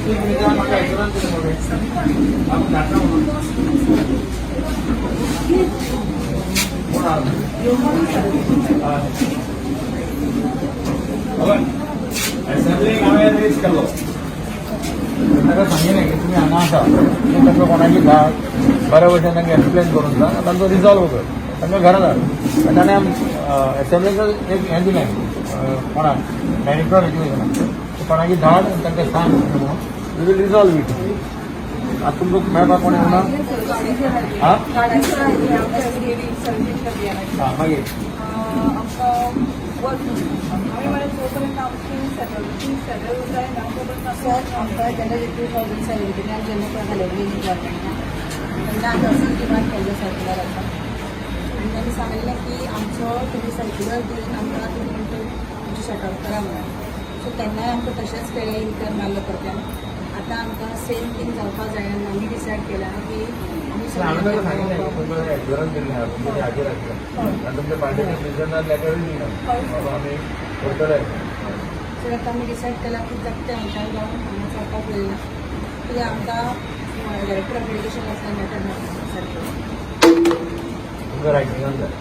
सांगितलं की तुम्ही हांगा आसा तांकां कोणाची धाड बऱ्या भशेन तांकां एक्सप्लेन करून सांग तांचो रिजॉल्व कर तांकां घरा धाड ताणें एसेंब्लीचो एक हें दिलें कोणाक डायरेक्टर एज्युकेशनाक कोणाची धाड तांकां सांग म्हणून वी वील रिजॉल्व इट आतां तुमकां मेळपाक कोणी म्हणा हां मागीर आमकां जनवरी 2017 जेन्ना पळय घालयल्ली न्ही गव्हर्मेंटान तेन्ना आमी असोच डिमांड केल्लो सर्क्युलराचो आनी तांणी सांगलें की आमचो तुमी सर्क्युलर दिवन आमकां तुमी तुमचें शटआउट करा म्हणून सो तेन्नाय आमकां तशेंच केलें इन्कर मारलो परत्यान आतां आमकां सेम थींग जावपाक जायना आमी डिसायड केलां की आमी सो आतां आमी डिसायड केला की जगते आमच्यान जावन हांगा चलपाक उरना कित्याक आमकां डायरेक्टर ऑफ एड्युकेशन आसता मॅटर तुमकां रायटिंगान जाय